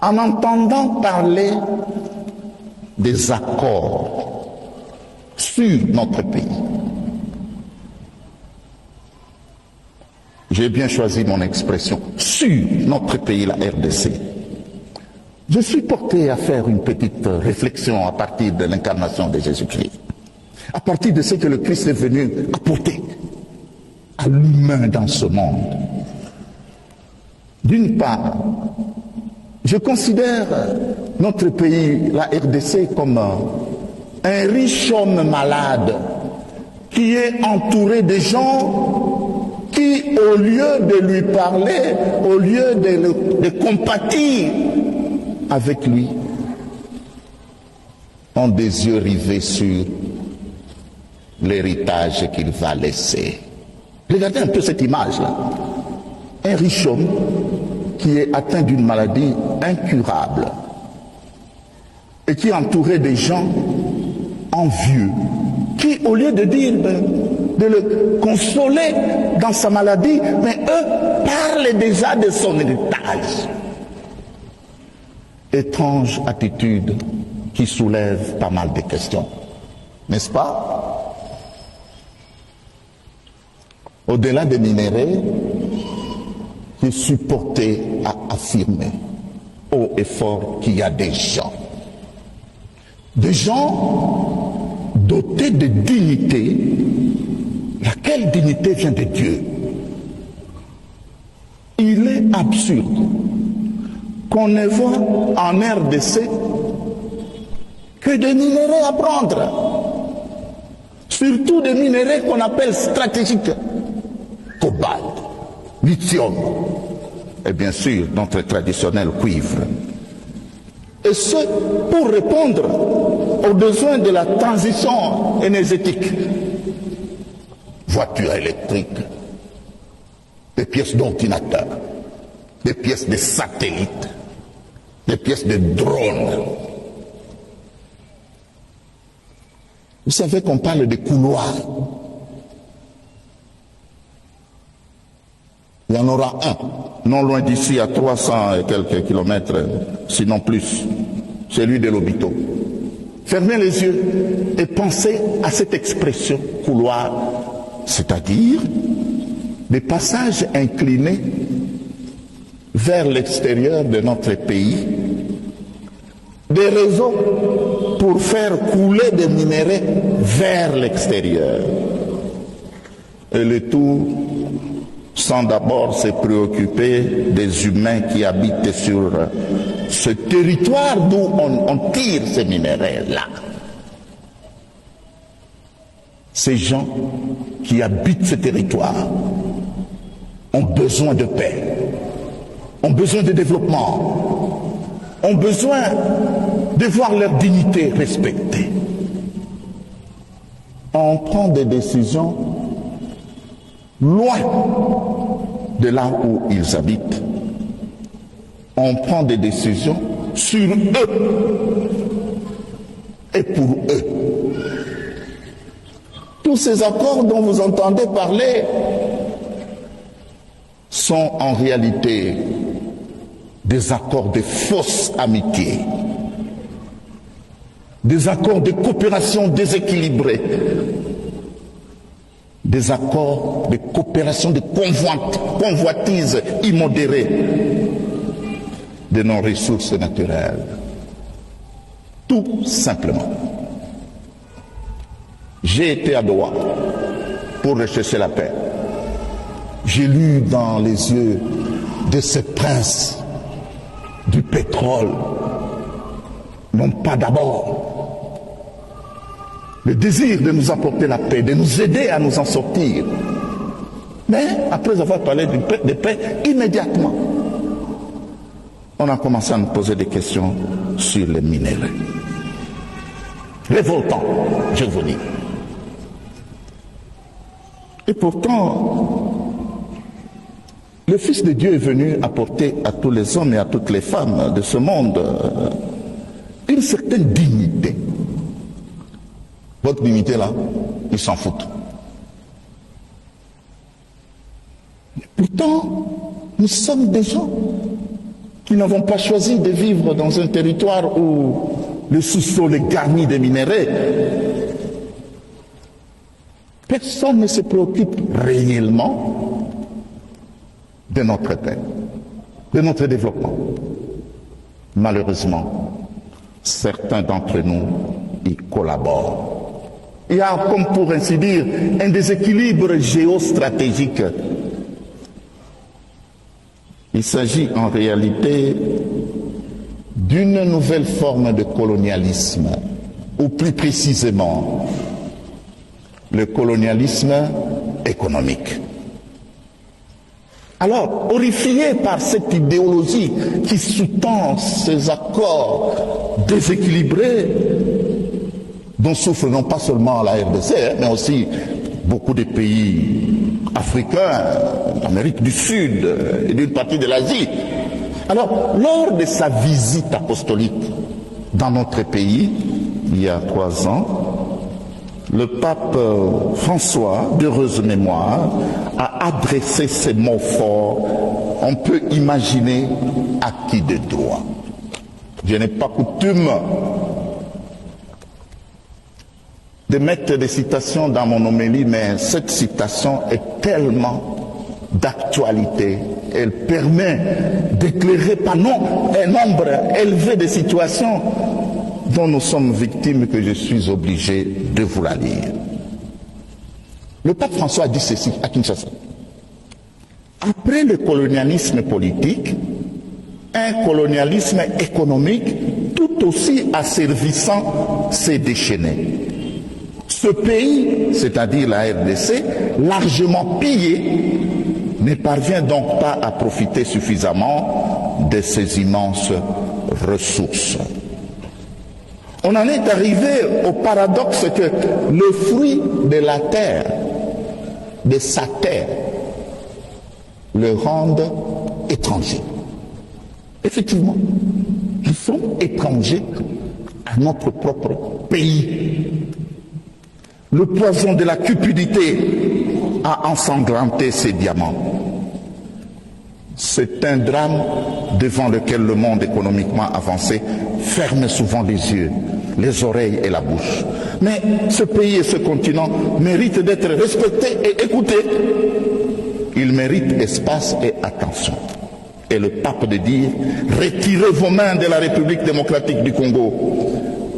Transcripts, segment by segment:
en entendant parler des accords sur notre pays. J'ai bien choisi mon expression, sur notre pays, la RDC. Je suis porté à faire une petite réflexion à partir de l'incarnation de Jésus-Christ, à partir de ce que le Christ est venu apporter à l'humain dans ce monde. D'une part, je considère notre pays, la RDC, comme un riche homme malade qui est entouré de gens qui, au lieu de lui parler, au lieu de compatir avec lui, ont des yeux rivés sur l'héritage qu'il va laisser. Regardez un peu cette image-là. Un riche homme qui est atteint d'une maladie incurable et qui est entouré des gens envieux, qui, au lieu de dire, de le consoler dans sa maladie, mais eux parlent déjà de son héritage. Étrange attitude qui soulève pas mal de questions, n'est-ce pas? Au-delà des minéraux, je suis porté à affirmer haut et fort qu'il y a des gens dotés de dignité, laquelle dignité vient de Dieu. Il est absurde qu'on ne voit en RDC que des minéraux à prendre, surtout des minéraux qu'on appelle stratégiques, cobalt, lithium, et bien sûr notre traditionnel cuivre. Et ce, pour répondre aux besoins de la transition énergétique. Voitures électriques, des pièces d'ordinateur, des pièces de satellites, des pièces de drones. Vous savez qu'on parle de couloirs. Il y en aura un, non loin d'ici, à 300 et quelques kilomètres, sinon plus, celui de l'Obito. Fermez les yeux et pensez à cette expression couloir, c'est-à-dire des passages inclinés vers l'extérieur de notre pays, des réseaux pour faire couler des minéraux vers l'extérieur. Et le tout sans d'abord se préoccuper des humains qui habitent sur ce territoire d'où on tire ces minéraux-là. Ces gens qui habitent ce territoire ont besoin de paix, ont besoin de développement, ont besoin de voir leur dignité respectée. On prend des décisions loin de là où ils habitent. On prend des décisions sur eux et pour eux. Tous ces accords dont vous entendez parler sont en réalité des accords de fausse amitié, des accords de coopération déséquilibrés, des accords de coopération de convoitise immodérée de nos ressources naturelles. Tout simplement. J'ai été à Doha pour rechercher la paix. J'ai lu dans les yeux de ces princes du pétrole, non pas d'abord le désir de nous apporter la paix, de nous aider à nous en sortir, mais après avoir parlé de paix, immédiatement, on a commencé à nous poser des questions sur les minéraux. Révoltant, je vous dis. Et pourtant, le Fils de Dieu est venu apporter à tous les hommes et à toutes les femmes de ce monde une certaine dignité. Votre dignité là, ils s'en foutent. Pourtant, nous sommes des gens qui n'avons pas choisi de vivre dans un territoire où le sous-sol est garni de minéraux, personne ne se préoccupe réellement de notre paix, de notre développement. Malheureusement, certains d'entre nous y collaborent. Il y a, comme pour ainsi dire, un déséquilibre géostratégique. Il s'agit en réalité d'une nouvelle forme de colonialisme, ou plus précisément, le colonialisme économique. Alors, horrifié par cette idéologie qui sous-tend ces accords déséquilibrés, dont souffre non pas seulement la RDC, mais aussi beaucoup de pays africains, d'Amérique du Sud et d'une partie de l'Asie. Alors, lors de sa visite apostolique dans notre pays, il y a 3 ans, le pape François, d'heureuse mémoire, a adressé ces mots forts. On peut imaginer à qui de droit. Je n'ai pas coutume de mettre des citations dans mon homélie, mais cette citation est tellement d'actualité. Elle permet d'éclairer par un nombre élevé de situations dont nous sommes victimes, que je suis obligé de vous la lire. Le pape François a dit ceci à Kinshasa. Après le colonialisme politique, un colonialisme économique tout aussi asservissant s'est déchaîné. Ce pays, c'est-à-dire la RDC, largement pillé, ne parvient donc pas à profiter suffisamment de ces immenses ressources. On en est arrivé au paradoxe que le fruit de la terre, de sa terre, le rendent étranger. Effectivement, nous sommes étrangers à notre propre pays. Le poison de la cupidité a ensanglanté ces diamants. C'est un drame devant lequel le monde économiquement avancé ferme souvent les yeux, les oreilles et la bouche. Mais ce pays et ce continent méritent d'être respectés et écoutés. Ils méritent espace et attention. Et le pape de dire, retirez vos mains de la République démocratique du Congo.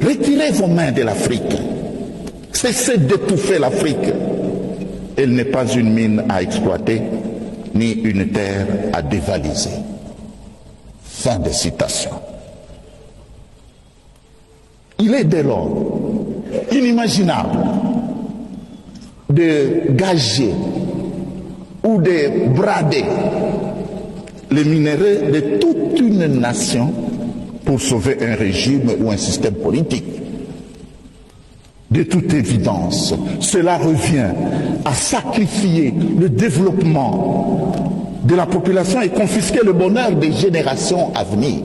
Retirez vos mains de l'Afrique. Cessez d'étouffer l'Afrique. Elle n'est pas une mine à exploiter, ni une terre à dévaliser. Fin de citation. Il est dès lors inimaginable de gager ou de brader les minéraux de toute une nation pour sauver un régime ou un système politique. De toute évidence, cela revient à sacrifier le développement de la population et confisquer le bonheur des générations à venir.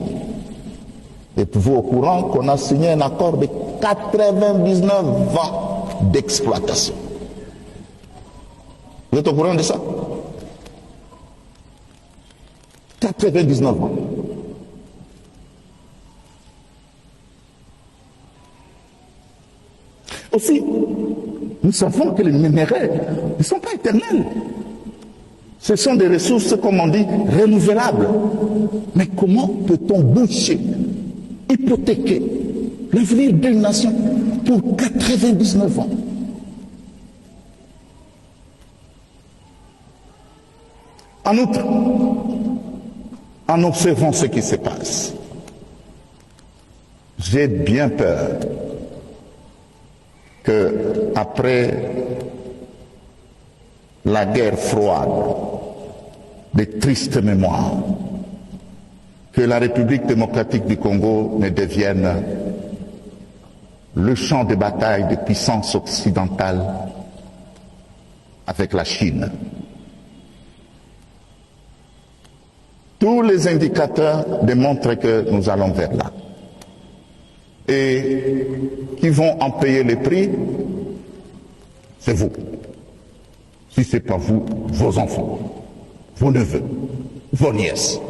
Êtes-vous au courant qu'on a signé un accord de 99 ans d'exploitation? Vous êtes au courant de ça? 99 ans. Aussi, nous savons que les minéraux ne sont pas éternels. Ce sont des ressources, comme on dit, renouvelables. Mais comment peut-on boucher, hypothéquer l'avenir d'une nation pour 99 ans? En outre, en observant ce qui se passe, j'ai bien peur que, après la guerre froide, de tristes mémoires, que la République démocratique du Congo ne devienne le champ de bataille des puissances occidentales avec la Chine. Tous les indicateurs démontrent que nous allons vers là. Et qui vont en payer les prix, c'est vous. Si ce n'est pas vous, vos enfants, vos neveux, vos nièces.